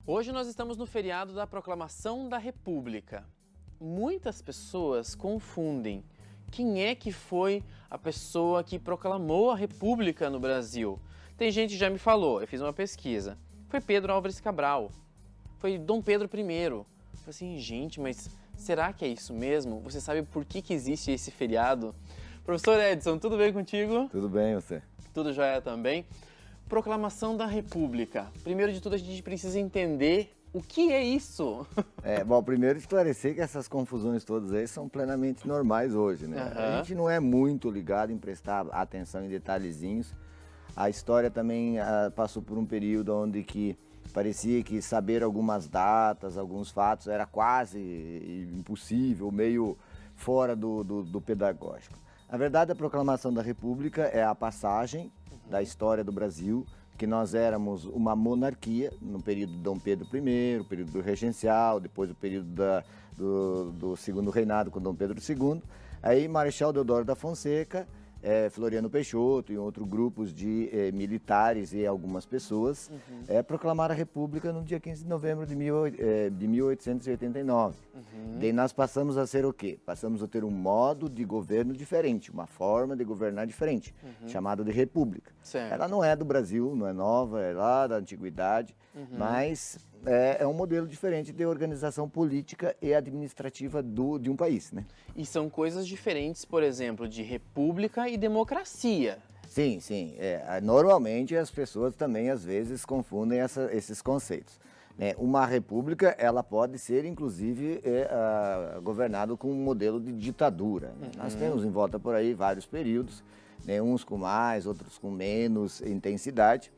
Hoje nós estamos no feriado da Proclamação da República. Muitas pessoas confundem quem é que foi a pessoa que proclamou a República no Brasil. Tem gente que já me falou, eu fiz uma pesquisa. Foi Pedro Álvares Cabral, foi Dom Pedro I. Eu falei assim, gente, mas será que é isso mesmo? Você sabe por que existe esse feriado? Professor Edson, tudo bem contigo? Tudo bem, você? Tudo jóia também. Proclamação da República. Primeiro de tudo, a gente precisa entender o que é isso. Bom, primeiro esclarecer que essas confusões todas aí são plenamente normais hoje, né? A gente não é muito ligado em prestar atenção em detalhezinhos. A história também passou por um período onde que parecia que saber algumas datas, alguns fatos era quase impossível, meio fora do pedagógico. Na verdade, a Proclamação da República é a passagem da história do Brasil, que nós éramos uma monarquia no período de Dom Pedro I, o período do regencial, depois o período do segundo reinado com Dom Pedro II. Aí Marechal Deodoro da Fonseca, Floriano Peixoto e outros grupos de militares e algumas pessoas proclamaram a República no dia 15 de novembro de 1889. Daí nós passamos a ser o quê? Passamos a ter um modo de governo diferente, uma forma de governar diferente, chamada de República. Certo. Ela não é do Brasil, não é nova, é lá da antiguidade, mas é um modelo diferente de organização política e administrativa de um país, né? E são coisas diferentes, por exemplo, de república e democracia. Sim, sim. Normalmente as pessoas também às vezes confundem esses conceitos, né? Uma república, ela pode ser inclusive governada com um modelo de ditadura, né? Nós temos em volta por aí vários períodos, né? Uns com mais, outros com menos intensidade.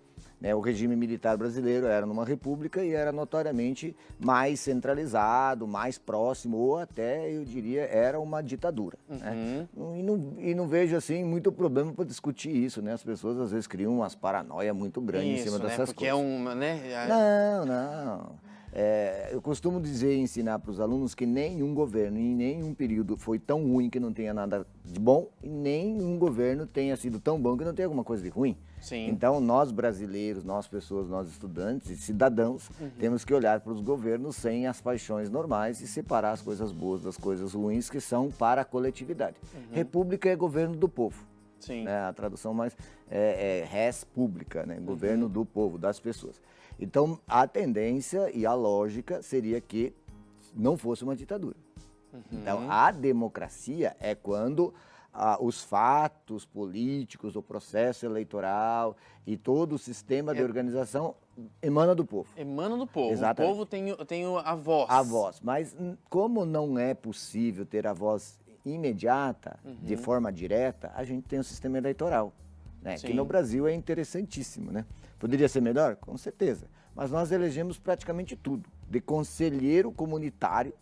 O regime militar brasileiro era numa república e era notoriamente mais centralizado, mais próximo, ou até, eu diria, era uma ditadura, né? E não vejo, assim, muito problema para discutir isso, né? As pessoas, às vezes, criam umas paranoias muito grandes em cima dessas porque coisas. é uma, né? Não. Eu costumo dizer e ensinar para os alunos que nenhum governo, em nenhum período, foi tão ruim que não tenha nada de bom, e nenhum governo tenha sido tão bom que não tenha alguma coisa de ruim. Sim. Então, nós brasileiros, nós pessoas, nós estudantes e cidadãos, temos que olhar para os governos sem as paixões normais e separar as coisas boas das coisas ruins que são para a coletividade. República é governo do povo. Sim. Né? A tradução mais é res pública, né? Governo do povo, das pessoas. Então, a tendência e a lógica seria que não fosse uma ditadura. Então, a democracia é quando os fatos políticos, o processo eleitoral e todo o sistema de organização emana do povo. Emana do povo. Exatamente. O povo tem a voz. A voz. Mas como não é possível ter a voz imediata, de forma direta, a gente tem um sistema eleitoral, né? Que no Brasil é interessantíssimo, né? Poderia ser melhor? Com certeza. Mas nós elegemos praticamente tudo, de conselheiro comunitário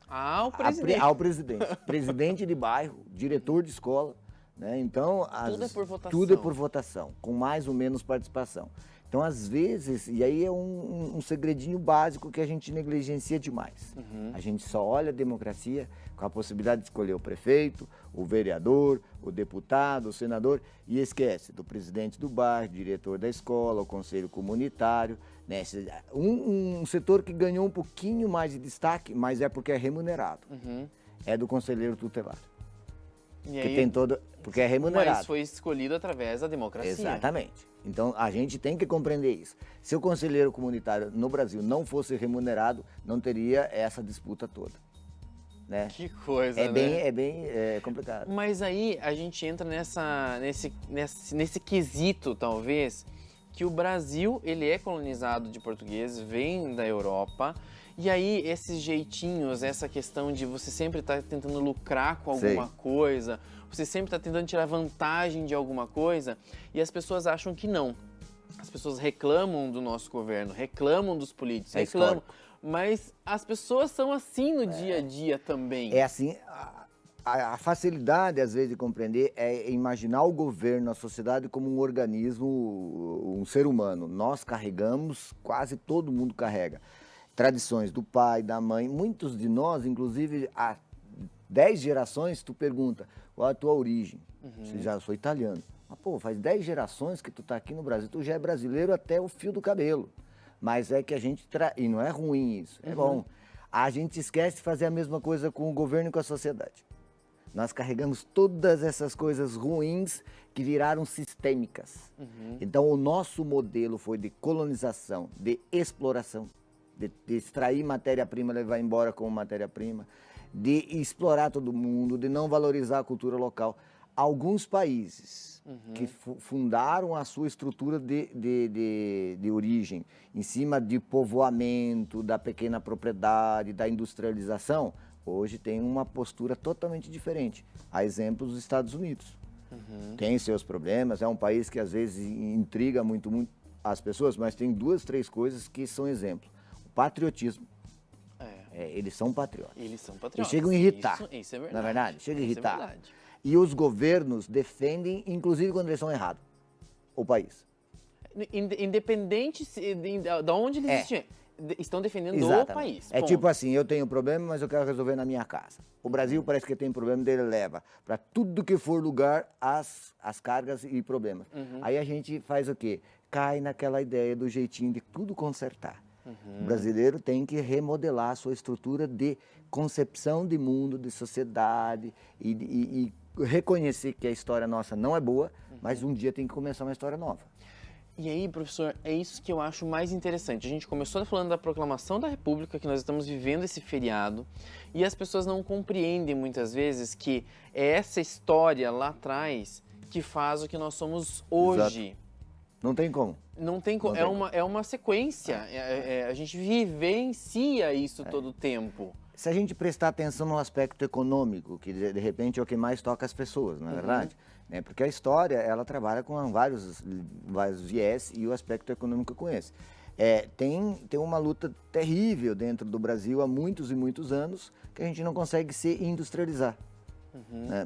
ao presidente. ao presidente. Presidente de bairro, diretor de escola, né? Então, Tudo é por votação. Tudo é por votação, com mais ou menos participação. Então, às vezes, e aí é um segredinho básico que a gente negligencia demais. A gente só olha a democracia com a possibilidade de escolher o prefeito, o vereador, o deputado, o senador, e esquece do presidente do bairro, diretor da escola, o conselho comunitário, né? Um setor que ganhou um pouquinho mais de destaque, mas é porque é remunerado, é do conselheiro tutelar. E Que tem todo, porque é remunerado. Mas foi escolhido através da democracia. Exatamente. Então, a gente tem que compreender isso. Se o conselheiro comunitário no Brasil não fosse remunerado, não teria essa disputa toda, né? Que coisa, É bem complicado. Mas aí a gente entra nesse quesito, talvez, que o Brasil, ele é colonizado de portugueses, vem da Europa, e aí esses jeitinhos, essa questão de você sempre estar tentando lucrar com alguma coisa, você sempre está tentando tirar vantagem de alguma coisa, e as pessoas acham que não. As pessoas reclamam do nosso governo, reclamam dos políticos, reclamam. Mas as pessoas são assim no dia a dia também. É assim, a facilidade, às vezes, de compreender é imaginar o governo, a sociedade como um organismo, um ser humano. Nós carregamos, quase todo mundo carrega, tradições do pai, da mãe. Muitos de nós, inclusive, há 10 gerações, tu pergunta, qual é a tua origem? Você já sou italiano. Mas, pô, faz 10 gerações que tu tá aqui no Brasil, tu já é brasileiro até o fio do cabelo. Mas é que a gente... E não é ruim isso, é bom. A gente esquece de fazer a mesma coisa com o governo e com a sociedade. Nós carregamos todas essas coisas ruins que viraram sistêmicas. Então, o nosso modelo foi de colonização, de exploração, de extrair matéria-prima, levar embora como matéria-prima, de explorar todo mundo, de não valorizar a cultura local. Alguns países que fundaram a sua estrutura de origem em cima de povoamento, da pequena propriedade, da industrialização, hoje tem uma postura totalmente diferente. A exemplo dos Estados Unidos. Tem seus problemas, é um país que às vezes intriga muito as pessoas, mas tem 2, 3 coisas que são exemplo. O patriotismo. Eles são patriotas. Eles são patriotas. E chegam a irritar. Isso é verdade. Na verdade, chega a irritar. Isso é verdade. E os governos defendem, inclusive quando eles são errados, o país. Independente de onde eles estão defendendo Exatamente. o país. É tipo assim, eu tenho um problema, mas eu quero resolver na minha casa. O Brasil parece que tem problema, dele leva para tudo que for lugar as cargas e problemas. Aí a gente faz o quê? Cai naquela ideia do jeitinho de tudo consertar. O brasileiro tem que remodelar a sua estrutura de concepção de mundo, de sociedade e reconhecer que a história nossa não é boa, mas um dia tem que começar uma história nova. E aí, professor, é isso que eu acho mais interessante. A gente começou falando da proclamação da República, que nós estamos vivendo esse feriado, e as pessoas não compreendem muitas vezes que é essa história lá atrás que faz o que nós somos hoje. Exato. Não tem como. Não tem como. É uma sequência. A gente vivencia isso todo o tempo. Se a gente prestar atenção no aspecto econômico, que de repente é o que mais toca as pessoas, não é verdade? Porque a história, ela trabalha com vários viés e o aspecto econômico com esse. Tem uma luta terrível dentro do Brasil há muitos e muitos anos que a gente não consegue se industrializar.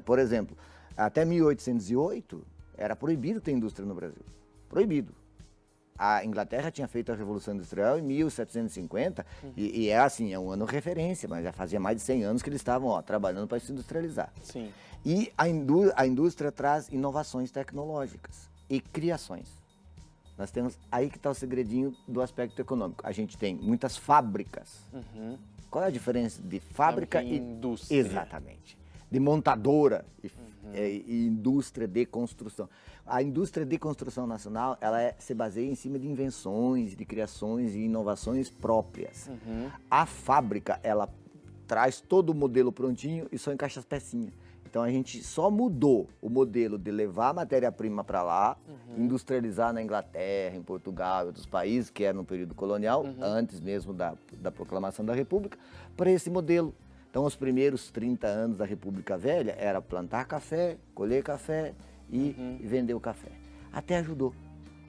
Por exemplo, até 1808 era proibido ter indústria no Brasil. Proibido. A Inglaterra tinha feito a Revolução Industrial em 1750 e é assim, é um ano referência, mas já fazia mais de 100 anos que eles estavam trabalhando para se industrializar. Sim. E a indústria traz inovações tecnológicas e criações. Nós temos aí que está o segredinho do aspecto econômico. A gente tem muitas fábricas. Qual é a diferença de fábrica e indústria? Exatamente. De montadora e indústria de construção. A indústria de construção nacional, ela se baseia em cima de invenções, de criações e inovações próprias. A fábrica, ela traz todo o modelo prontinho e só encaixa as pecinhas. Então a gente só mudou o modelo de levar a matéria-prima para lá, industrializar na Inglaterra, em Portugal e outros países, que era no período colonial, antes mesmo da proclamação da República, para esse modelo. Então, os primeiros 30 anos da República Velha era plantar café, colher café e vender o café. Até ajudou.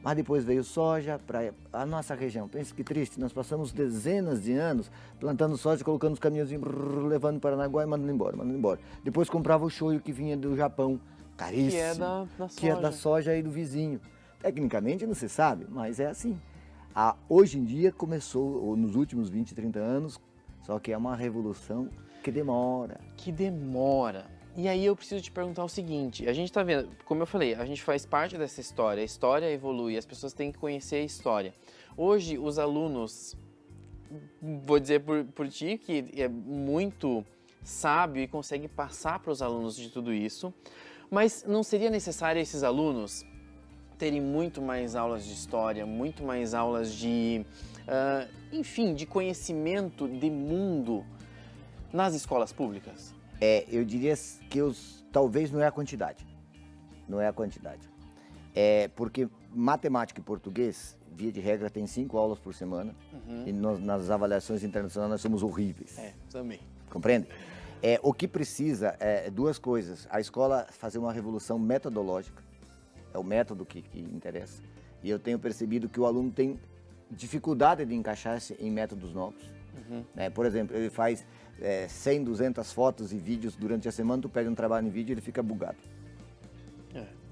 Mas depois veio soja para a nossa região. Pensa que triste, nós passamos dezenas de anos plantando soja, colocando os caminhõezinhos, levando para Paranaguá e mandando embora. Depois comprava o shoyu que vinha do Japão, caríssimo. Que é da soja. Que é da soja aí do vizinho. Tecnicamente não se sabe, mas é assim. Hoje em dia começou, nos últimos 20, 30 anos, só que é uma revolução que demora. Que demora. E aí eu preciso te perguntar o seguinte, a gente tá vendo, como eu falei, a gente faz parte dessa história, a história evolui, as pessoas têm que conhecer a história. Hoje os alunos, vou dizer por ti, que é muito sábio e consegue passar para os alunos de tudo isso, mas não seria necessário esses alunos terem muito mais aulas de história, muito mais aulas de, enfim, de conhecimento de mundo nas escolas públicas? Eu diria que talvez não é a quantidade. Não é a quantidade. Porque matemática e português, via de regra, tem 5 aulas por semana. E nas avaliações internacionais nós somos horríveis. Também. Compreende? O que precisa é 2 coisas. A escola fazer uma revolução metodológica. É o método que interessa. E eu tenho percebido que o aluno tem dificuldade de encaixar-se em métodos novos. Por exemplo, ele faz 100, 200 fotos e vídeos durante a semana, tu pede um trabalho em vídeo e ele fica bugado.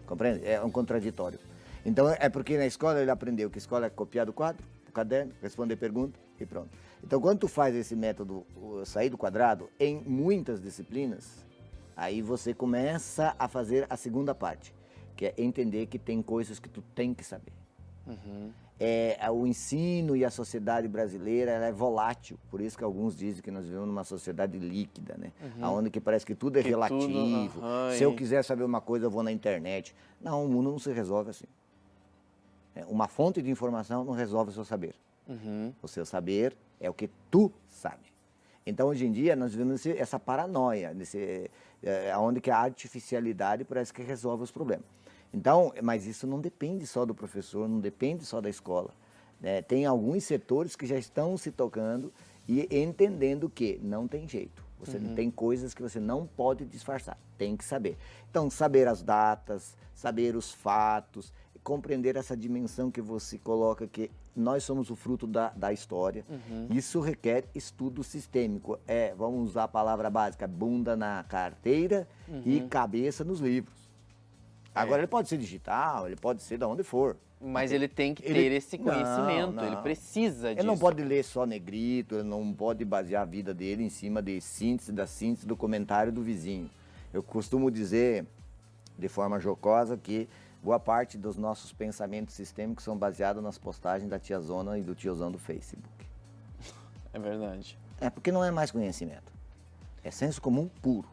Compreende? É um contraditório. Então, é porque na escola ele aprendeu que a escola é copiar do quadro, do caderno, responder pergunta e pronto. Então, quando tu faz esse método sair do quadrado, em muitas disciplinas, aí você começa a fazer a segunda parte, que é entender que tem coisas que tu tem que saber. O ensino e a sociedade brasileira ela é volátil, por isso que alguns dizem que nós vivemos numa sociedade líquida, né? Onde que parece que tudo é relativo. Se eu quiser saber uma coisa, eu vou na internet. Não, o mundo não se resolve assim. Uma fonte de informação não resolve o seu saber. O seu saber é o que tu sabe. Então, hoje em dia, nós vivemos essa paranoia, onde que a artificialidade parece que resolve os problemas. Então, mas isso não depende só do professor, não depende só da escola, né? Tem alguns setores que já estão se tocando e entendendo que não tem jeito. Você tem coisas que você não pode disfarçar, tem que saber. Então, saber as datas, saber os fatos, compreender essa dimensão que você coloca, que nós somos o fruto da história. Isso requer estudo sistêmico. Vamos usar a palavra básica, bunda na carteira e cabeça nos livros. Agora, ele pode ser digital, ele pode ser de onde for. Mas ele tem que ter esse conhecimento, não. Ele precisa disso. Ele não pode ler só negrito, ele não pode basear a vida dele em cima de síntese do comentário do vizinho. Eu costumo dizer, de forma jocosa, que boa parte dos nossos pensamentos sistêmicos são baseados nas postagens da tiazona e do tiozão do Facebook. É verdade. Porque não é mais conhecimento. É senso comum puro.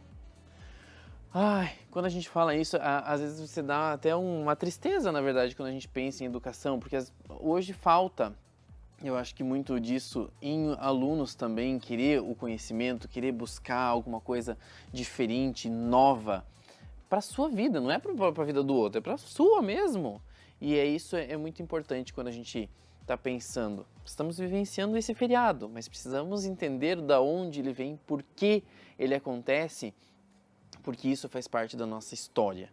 Ai, quando a gente fala isso, às vezes você dá até uma tristeza, na verdade, quando a gente pensa em educação, porque hoje falta, eu acho que muito disso em alunos também, querer o conhecimento, querer buscar alguma coisa diferente, nova, para a sua vida, não é para a vida do outro, é para a sua mesmo. E isso é muito importante quando a gente está pensando. Estamos vivenciando esse feriado, mas precisamos entender da onde ele vem, por que ele acontece, porque isso faz parte da nossa história.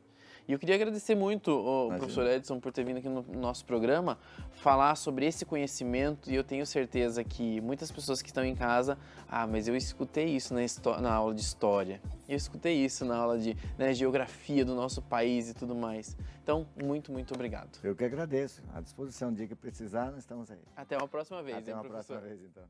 E eu queria agradecer muito o professor Edson por ter vindo aqui no nosso programa falar sobre esse conhecimento, e eu tenho certeza que muitas pessoas que estão em casa, mas eu escutei isso na aula de história, eu escutei isso na aula de geografia do nosso país e tudo mais. Então, muito, muito obrigado. Eu que agradeço. À disposição, o dia que precisar, nós estamos aí. Até uma próxima vez. Até uma próxima vez, então.